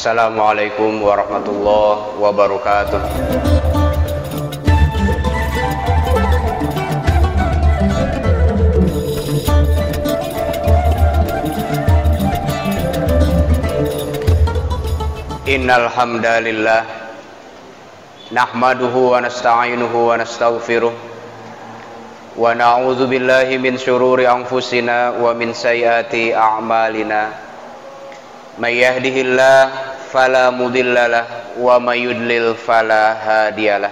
Assalamualaikum warahmatullahi wabarakatuh. Innal hamdalillah nahmaduhu wa nasta'inuhu wa nastaghfiruh wa na'udzu billahi min syururi anfusina wa min sayyiati a'malina. May yahdihillah fala mudhillalah wa may yudlil fala hadiyalah.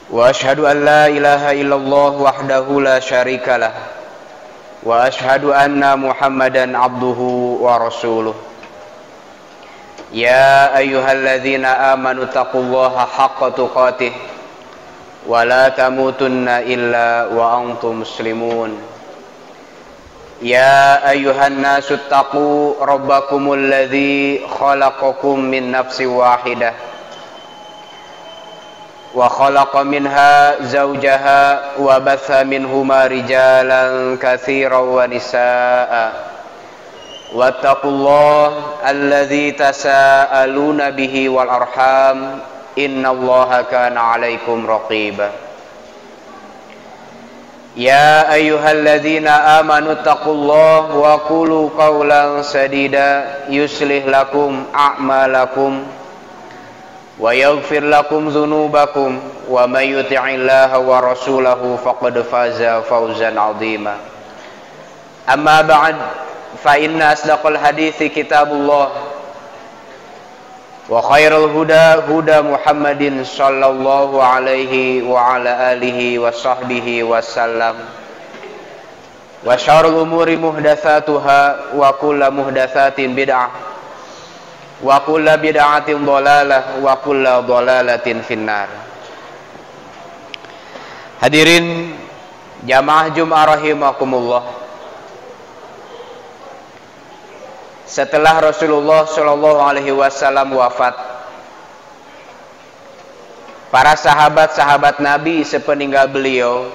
Wa asyhadu an la ilaha illallah wahdahu la syarikalah wa asyhadu anna Muhammadan abduhu wa rasuluh. Ya ayyuhalladzina amanu taqullaha haqqa tuqatih wa la tamutunna illa wa antum muslimun. Ya ayyuhan nasu taqu rabbakumul ladzi khalaqakum min nafsin wahidah wa khalaqa minha zawjaha wa batha minhuma rijalan katsiran wa nisaa'a. Wattaqullaha alladzi tasaaluna bihi wal arham innallaha kana 'alaikum raqiba. Ya ayyuhalladzina amanu taqullaha wa qulu qawlan sadida yuslih lakum a'malakum wa yaghfir lakum dzunubakum wa may yuti'illaha wa rasulahu faqad faza fawzan 'azima. Amma ba'd, fa inna asdaqal hadithi kitabullah wa khairal huda huda Muhammadin sallallahu alaihi wa ala alihi wa sahbihi wasallam. Wa syarrul umuri muhdatsatuha wa kullu muhdatsatin bid'ah wa kullu bid'atin dhalalah wa kullu dhalalatin finnar. Hadirin jamaah Jumat rahimakumullah. Setelah Rasulullah Shallallahu Alaihi Wasallam wafat, para sahabat-sahabat Nabi sepeninggal beliau,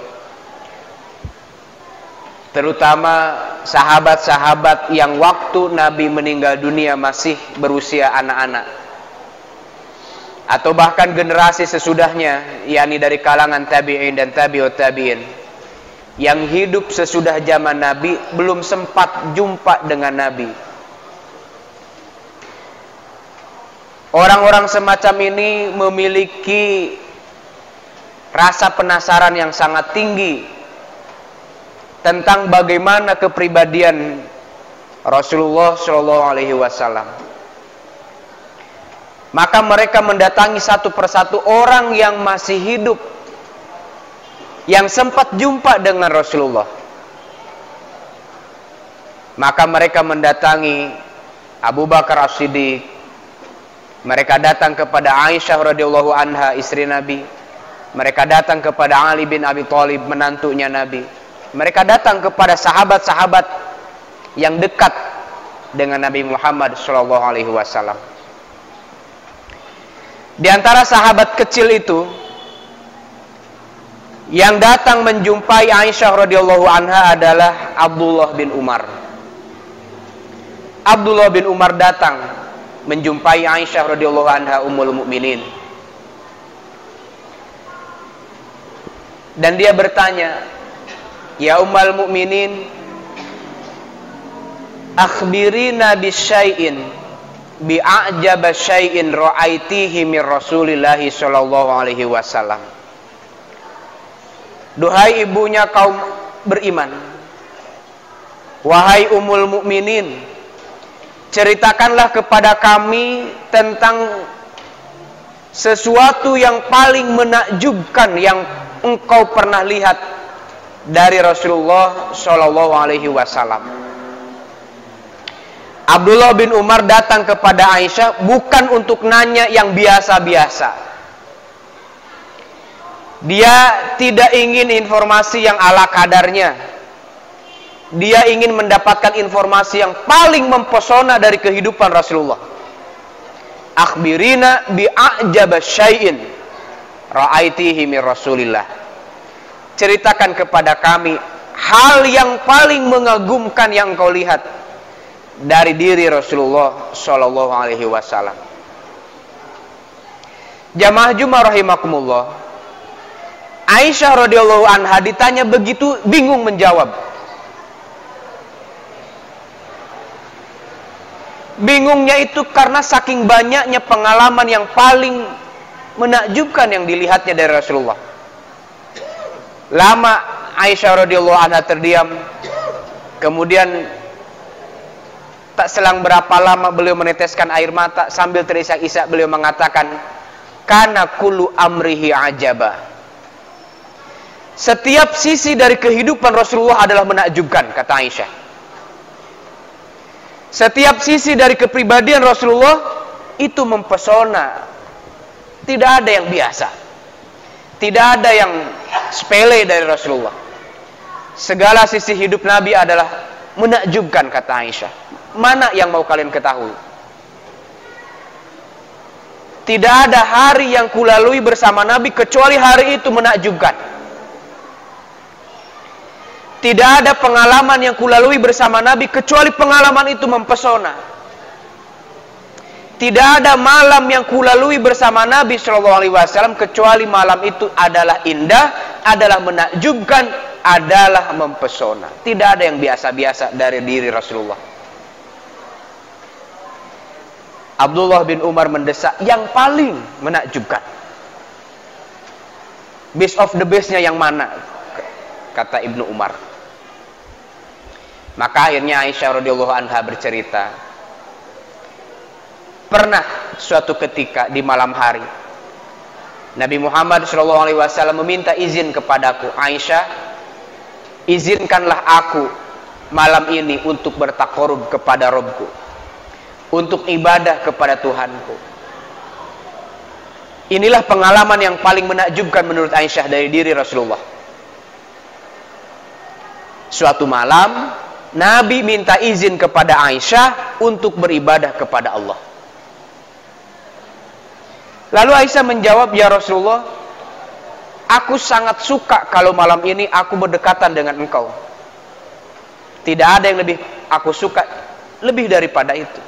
terutama sahabat-sahabat yang waktu Nabi meninggal dunia masih berusia anak-anak, atau bahkan generasi sesudahnya, yakni dari kalangan tabi'in dan tabi'ut tabi'in, yang hidup sesudah zaman Nabi belum sempat jumpa dengan Nabi. Orang-orang semacam ini memiliki rasa penasaran yang sangat tinggi tentang bagaimana kepribadian Rasulullah Shallallahu Alaihi Wasallam. Maka mereka mendatangi satu persatu orang yang masih hidup, yang sempat jumpa dengan Rasulullah. Maka mereka mendatangi Abu Bakar As-Siddiq. Mereka datang kepada Aisyah radhiyallahu anha, istri Nabi. Mereka datang kepada Ali bin Abi Thalib, menantunya Nabi. Mereka datang kepada sahabat-sahabat yang dekat dengan Nabi Muhammad sallallahu alaihi wasallam. Di antara sahabat kecil itu yang datang menjumpai Aisyah radhiyallahu anha adalah Abdullah bin Umar. Abdullah bin Umar datang menjumpai Aisyah radhiyallahu anha ummul mukminin, dan dia bertanya, "Ya ummul mukminin, akhbirina bisyai'in bi'ajaba syai'in ra'aitihi min Rasulillah sallallahu alaihi wasallam." Duhai ibunya kaum beriman, wahai ummul mukminin, ceritakanlah kepada kami tentang sesuatu yang paling menakjubkan yang engkau pernah lihat dari Rasulullah Shallallahu Alaihi Wasallam. Abdullah bin Umar datang kepada Aisyah bukan untuk nanya yang biasa-biasa. Dia tidak ingin informasi yang ala kadarnya. Dia ingin mendapatkan informasi yang paling mempesona dari kehidupan Rasulullah. Akhbirina bi'ajaba syai'in ra'aitihi min Rasulillah. Ceritakan kepada kami hal yang paling mengagumkan yang engkau lihat dari diri Rasulullah Shallallahu Alaihi Wasallam. Jamaah Jumat rahimakumullah, Aisyah radhiyallahu anha ditanya begitu bingung menjawab. Bingungnya itu karena saking banyaknya pengalaman yang paling menakjubkan yang dilihatnya dari Rasulullah. Lama Aisyah radhiyallahu anha terdiam. Kemudian tak selang berapa lama beliau meneteskan air mata sambil terisak-isak beliau mengatakan, "Kana kullu amrihi ajaba." Setiap sisi dari kehidupan Rasulullah adalah menakjubkan, kata Aisyah. Setiap sisi dari kepribadian Rasulullah itu mempesona. Tidak ada yang biasa. Tidak ada yang sepele dari Rasulullah. Segala sisi hidup Nabi adalah menakjubkan, kata Aisyah. Mana yang mau kalian ketahui? Tidak ada hari yang kulalui bersama Nabi kecuali hari itu menakjubkan. Tidak ada pengalaman yang kulalui bersama Nabi kecuali pengalaman itu mempesona. Tidak ada malam yang kulalui bersama Nabi Shallallahu Alaihi Wasallam kecuali malam itu adalah indah, adalah menakjubkan, adalah mempesona. Tidak ada yang biasa-biasa dari diri Rasulullah. Abdullah bin Umar mendesak yang paling menakjubkan. Best of the bestnya yang mana? Kata Ibnu Umar. Maka akhirnya Aisyah radhiyallahu anha bercerita, pernah suatu ketika di malam hari Nabi Muhammad SAW meminta izin kepadaku, Aisyah, izinkanlah aku malam ini untuk bertaqarrub kepada Rabbku, untuk ibadah kepada Tuhanku. Inilah pengalaman yang paling menakjubkan menurut Aisyah dari diri Rasulullah. Suatu malam Nabi minta izin kepada Aisyah untuk beribadah kepada Allah. Lalu Aisyah menjawab, ya Rasulullah, aku sangat suka kalau malam ini aku berdekatan dengan engkau. Tidak ada yang lebih aku suka lebih daripada itu.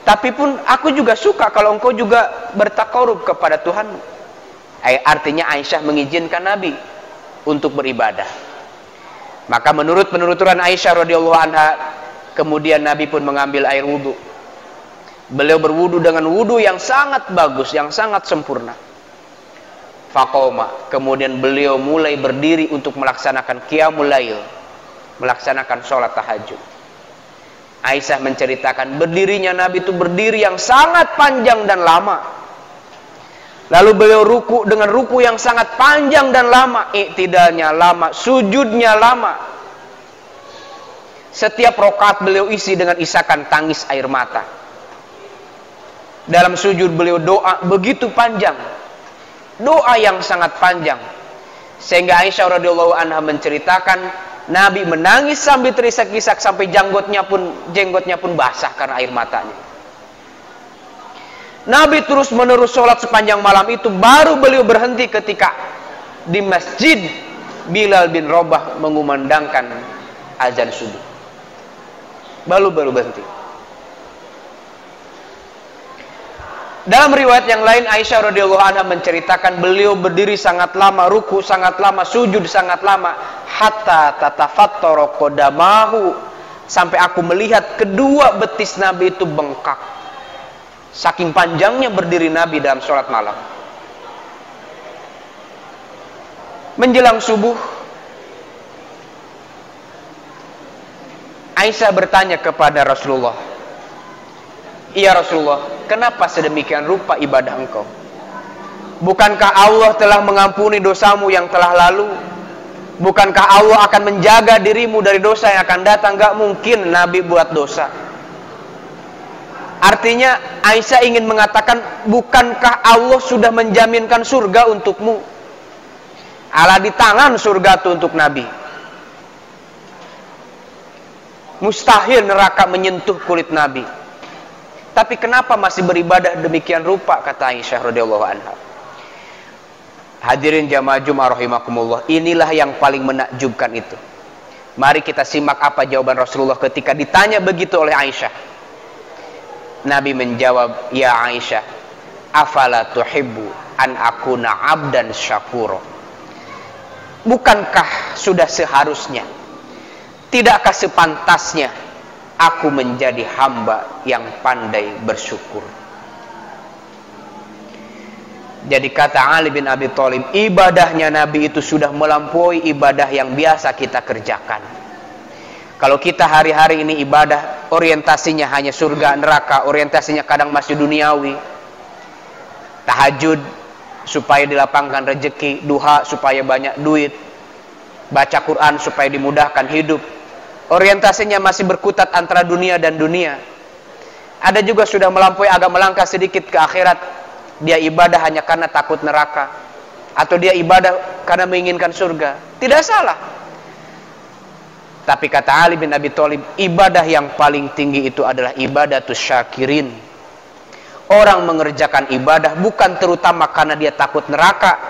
Tapi pun aku juga suka kalau engkau juga bertaqarrub kepada Tuhanmu. Artinya Aisyah mengizinkan Nabi untuk beribadah. Maka menurut penuturan Aisyah radhiyallahu anha, kemudian Nabi pun mengambil air wudhu. Beliau berwudhu dengan wudhu yang sangat bagus, yang sangat sempurna. Faqoma, kemudian beliau mulai berdiri untuk melaksanakan qiyamul lail, melaksanakan sholat tahajud. Aisyah menceritakan berdirinya Nabi itu berdiri yang sangat panjang dan lama. Lalu beliau ruku dengan ruku yang sangat panjang dan lama, iktidalnya lama, sujudnya lama. Setiap rakaat beliau isi dengan isakan tangis air mata. Dalam sujud beliau doa begitu panjang, doa yang sangat panjang, sehingga Aisyah radhiyallahu anha menceritakan Nabi menangis sambil terisak-isak sampai jenggotnya pun basah karena air matanya. Nabi terus menerus sholat sepanjang malam itu, baru beliau berhenti ketika di masjid Bilal bin Rabah mengumandangkan azan subuh. Baru berhenti. Dalam riwayat yang lain Aisyah radhiyallahu anha menceritakan beliau berdiri sangat lama, ruku sangat lama, sujud sangat lama, hatta tatafattara qadamahu, sampai aku melihat kedua betis Nabi itu bengkak. Saking panjangnya berdiri Nabi dalam sholat malam. Menjelang subuh, Aisyah bertanya kepada Rasulullah, "Ya Rasulullah, kenapa sedemikian rupa ibadah engkau? Bukankah Allah telah mengampuni dosamu yang telah lalu? Bukankah Allah akan menjaga dirimu dari dosa yang akan datang? Gak mungkin Nabi buat dosa." Artinya Aisyah ingin mengatakan, bukankah Allah sudah menjaminkan surga untukmu? Allah di tangan surga itu untuk Nabi. Mustahil neraka menyentuh kulit Nabi. Tapi kenapa masih beribadah demikian rupa, kata Aisyah radhiyallahu anha. Hadirin jamaah Jumat rahimakumullah, inilah yang paling menakjubkan itu. Mari kita simak apa jawaban Rasulullah ketika ditanya begitu oleh Aisyah. Nabi menjawab, "Ya Aisyah, afala tuhibbu an akuna abdan syakuro." Bukankah sudah seharusnya, tidakkah sepantasnya aku menjadi hamba yang pandai bersyukur? Jadi kata Ali bin Abi Thalib, ibadahnya Nabi itu sudah melampaui ibadah yang biasa kita kerjakan. Kalau kita hari-hari ini ibadah, orientasinya hanya surga, neraka, orientasinya kadang masih duniawi. Tahajud supaya dilapangkan rezeki, duha supaya banyak duit, baca Quran supaya dimudahkan hidup. Orientasinya masih berkutat antara dunia dan dunia. Ada juga sudah melampaui, agak melangkah sedikit ke akhirat. Dia ibadah hanya karena takut neraka, atau dia ibadah karena menginginkan surga. Tidak salah. Tapi kata Ali bin Abi Thalib, ibadah yang paling tinggi itu adalah ibadatus syakirin. Orang mengerjakan ibadah bukan terutama karena dia takut neraka,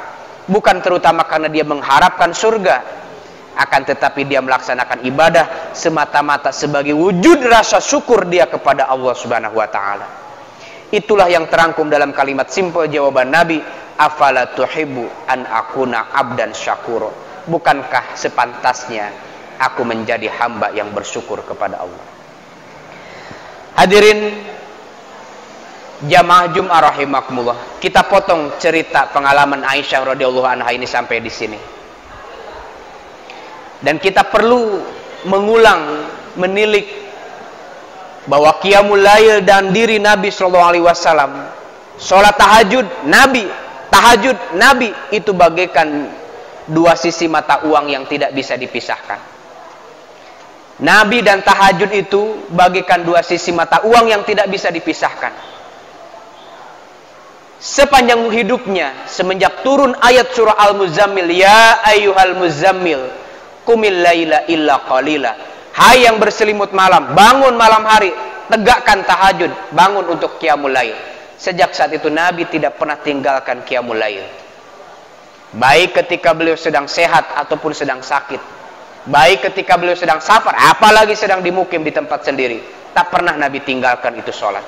bukan terutama karena dia mengharapkan surga, akan tetapi dia melaksanakan ibadah semata-mata sebagai wujud rasa syukur dia kepada Allah Subhanahu wa taala. Itulah yang terangkum dalam kalimat simpel jawaban Nabi, afala tuhibbu an akuna abdan syakuro. Bukankah sepantasnya aku menjadi hamba yang bersyukur kepada Allah? Hadirin jamaah Jum'ah rahimakumullah, kita potong cerita pengalaman Aisyah radhiyallahu anha ini sampai di sini. Dan kita perlu mengulang, menilik bahwa qiyamul lail dan diri Nabi SAW, sholat tahajud Nabi itu bagaikan dua sisi mata uang yang tidak bisa dipisahkan. Nabi dan tahajud itu bagaikan dua sisi mata uang yang tidak bisa dipisahkan. Sepanjang hidupnya, semenjak turun ayat surah Al-Muzammil, ya ayyuhal muzammil qumil laila illa qalila. Hai yang berselimut malam, bangun malam hari, tegakkan tahajud, bangun untuk qiyamul lail. Sejak saat itu Nabi tidak pernah tinggalkan qiyamul lail. Baik ketika beliau sedang sehat ataupun sedang sakit. Baik ketika beliau sedang safar, apalagi sedang dimukim di tempat sendiri. Tak pernah Nabi tinggalkan itu sholat.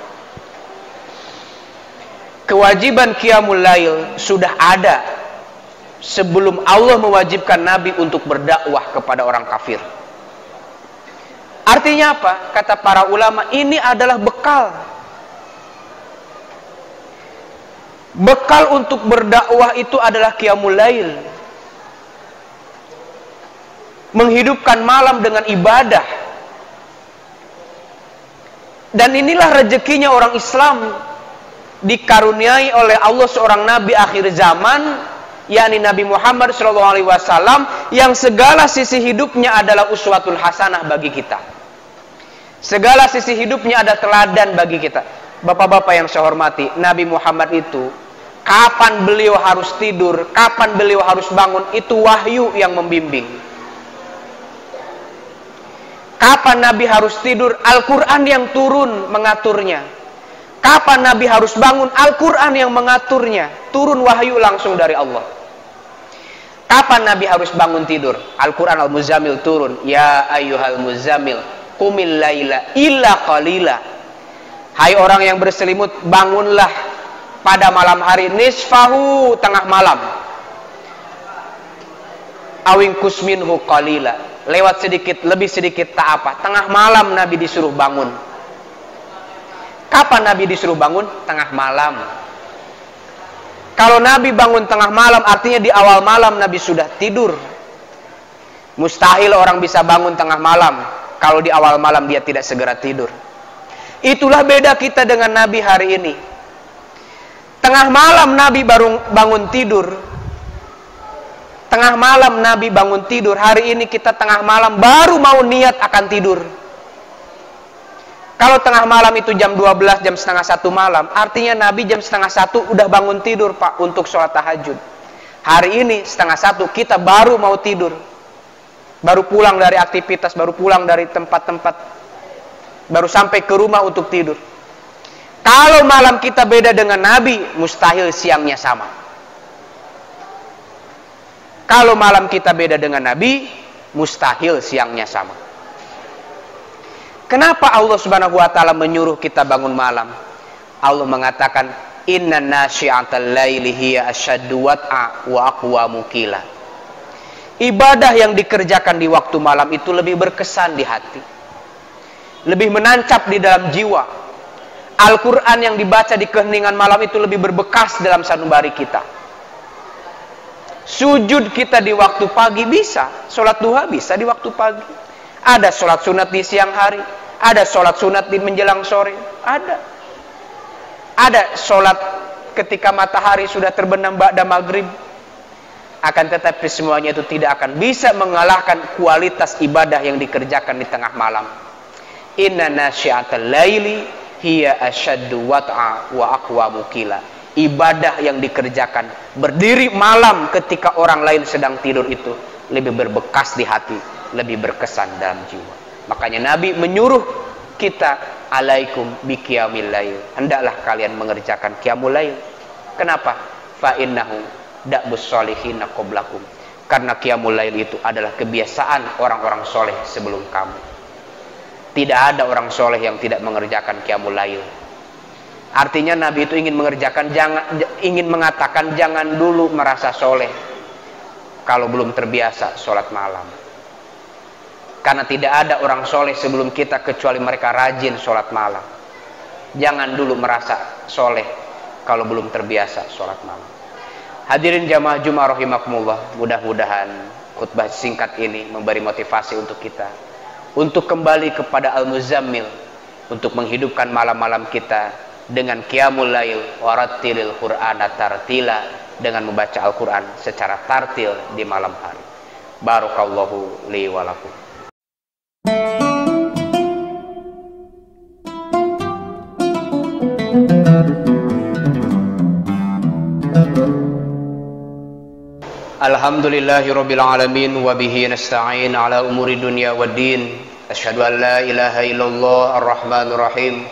Kewajiban qiyamul lail sudah ada sebelum Allah mewajibkan Nabi untuk berdakwah kepada orang kafir. Artinya apa? Kata para ulama, ini adalah bekal. Bekal untuk berdakwah itu adalah qiyamul lail. Menghidupkan malam dengan ibadah. Dan inilah rezekinya orang Islam, dikaruniai oleh Allah seorang nabi akhir zaman, yakni Nabi Muhammad SAW, yang segala sisi hidupnya adalah uswatul hasanah bagi kita. Segala sisi hidupnya ada teladan bagi kita. Bapak-bapak yang saya hormati, Nabi Muhammad itu kapan beliau harus tidur, kapan beliau harus bangun, itu wahyu yang membimbing. Kapan Nabi harus tidur, Al-Quran yang turun mengaturnya. Kapan Nabi harus bangun, Al-Quran yang mengaturnya. Turun wahyu langsung dari Allah. Kapan Nabi harus bangun tidur, Al-Quran Al-Muzammil turun, ya ayyuhal muzammil qumil laila illa qalila. Hai orang yang berselimut, bangunlah pada malam hari, nisfahu, tengah malam, awingkus minhu qalila, lewat sedikit, lebih sedikit, tak apa. Tengah malam Nabi disuruh bangun. Kapan Nabi disuruh bangun? Tengah malam. Kalau Nabi bangun tengah malam, artinya di awal malam Nabi sudah tidur. Mustahil orang bisa bangun tengah malam kalau di awal malam dia tidak segera tidur. Itulah beda kita dengan Nabi hari ini. Tengah malam Nabi baru bangun tidur. Tengah malam Nabi bangun tidur. Hari ini kita tengah malam baru mau niat akan tidur. Kalau tengah malam itu jam 12, jam setengah 1 malam, artinya Nabi jam setengah 1 udah bangun tidur, Pak, untuk sholat tahajud. Hari ini setengah 1 kita baru mau tidur. Baru pulang dari aktivitas, baru pulang dari tempat-tempat, baru sampai ke rumah untuk tidur. Kalau malam kita beda dengan Nabi, mustahil siangnya sama. Kalau malam kita beda dengan Nabi, Mustahil siangnya sama. Kenapa Allah Subhanahu wa taala menyuruh kita bangun malam? Allah mengatakan, "Inna nasyi'atal laili hiya asyaddu wat'a wa aqwamu qila." Ibadah yang dikerjakan di waktu malam itu lebih berkesan di hati, lebih menancap di dalam jiwa. Al-Quran yang dibaca di keheningan malam itu lebih berbekas dalam sanubari kita. Sujud kita di waktu pagi bisa, sholat duha bisa di waktu pagi. Ada sholat sunat di siang hari, ada sholat sunat di menjelang sore, ada sholat ketika matahari sudah terbenam ba'da maghrib. Akan tetapi semuanya itu tidak akan bisa mengalahkan kualitas ibadah yang dikerjakan di tengah malam. Inna nasyi'atal laili hiya asyaddu wat'a wa aqwamu qila. Ibadah yang dikerjakan berdiri malam ketika orang lain sedang tidur itu lebih berbekas di hati, lebih berkesan dalam jiwa. Makanya Nabi menyuruh kita, alaikum biqiyamil lail. Hendaklah kalian mengerjakan qiyamul lail. Kenapa? Fa innahu da'bus sholihin qablakum. Karena qiyamul lail itu adalah kebiasaan orang-orang soleh sebelum kamu. Tidak ada orang soleh yang tidak mengerjakan qiyamul lail. Artinya Nabi itu ingin mengatakan jangan dulu merasa soleh kalau belum terbiasa sholat malam. Karena tidak ada orang soleh sebelum kita kecuali mereka rajin sholat malam. Jangan dulu merasa soleh kalau belum terbiasa sholat malam. Hadirin jamaah Jumat rahimakumullah, mudah-mudahan khutbah singkat ini memberi motivasi untuk kita untuk kembali kepada Al-Muzammil, untuk menghidupkan malam-malam kita dengan qiyamul lail warattilil qur'ana tartila, dengan membaca Al-Qur'an secara tartil di malam hari. Barakallahu li wa lakum. Alhamdulillahirabbil alamin wa bihi nasta'in ala umuri dunya waddin. Asyhadu an la ilaha illallah ar-rahmanur rahim.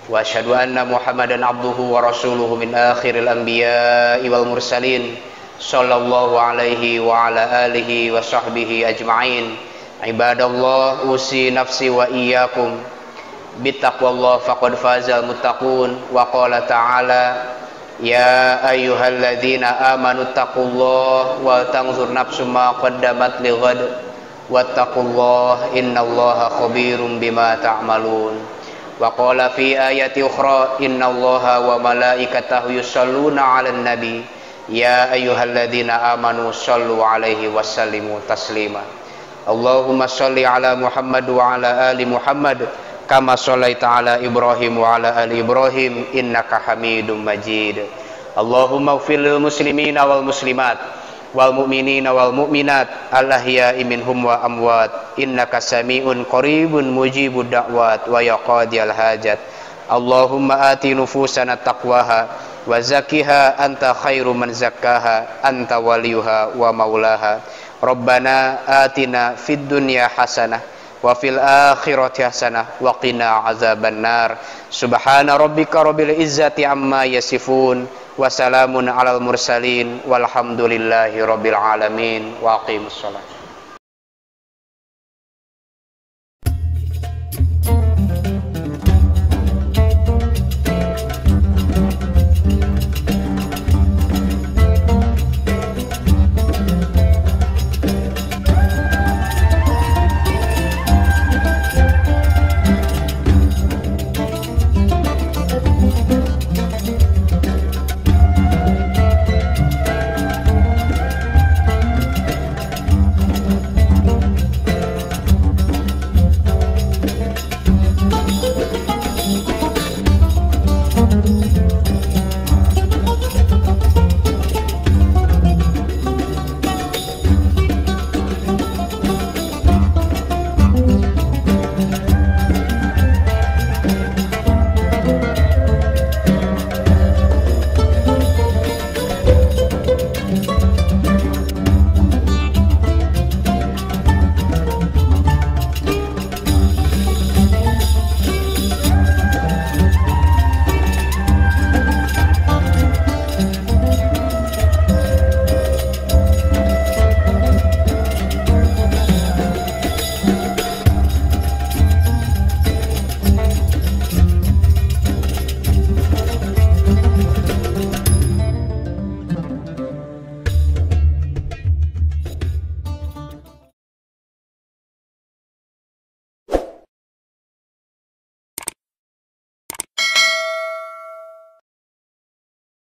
Wa asyhadu anna Muhammadan abduhu wa rasuluhu min akhiril anbiya'i wal mursalin sallallahu alaihi wa ala alihi wa sahbihi ajma'in. Ibadallah, usi nafsi wa iyyakum bittaqwallah faqad fazal muttaqun. Wa qala ta'ala, ya ayyuhalladzina amanu taqullaha wa tanzur nafsum ma qaddamat lighad wattaqullaha innallaha khabirum bima ta'malun. Wa qala fi ayati ukhra, innallaha wa malaikatahu yusholluna 'alan nabi ya ayyuhalladzina amanu shollu 'alaihi wasallimu taslima. Allahumma sholli 'ala Muhammad wa 'ala ali Muhammad kama shallaita 'ala Ibrahim wa 'ala ali Ibrahim innaka Hamidum Majid. Allahumma ighfir lil muslimina wal muslimat wal mu'minina wal mu'minat al-ahya'i minhum wa amwat innaka sami'un qaribun mujibud da'wat wa yaqadiyal hajat. Allahumma ati nufusana taqwaha wa zakkiha anta khairu man zakkaha anta waliyuha wa maulaha. Rabbana atina fid dunya hasanah wa fil akhirati hasanah wa qina azabannar. Subhana rabbika rabbil izzati amma yasifun wa salamun alal mursalin walhamdulillahi rabbil alamin. Wa aqimus shalah.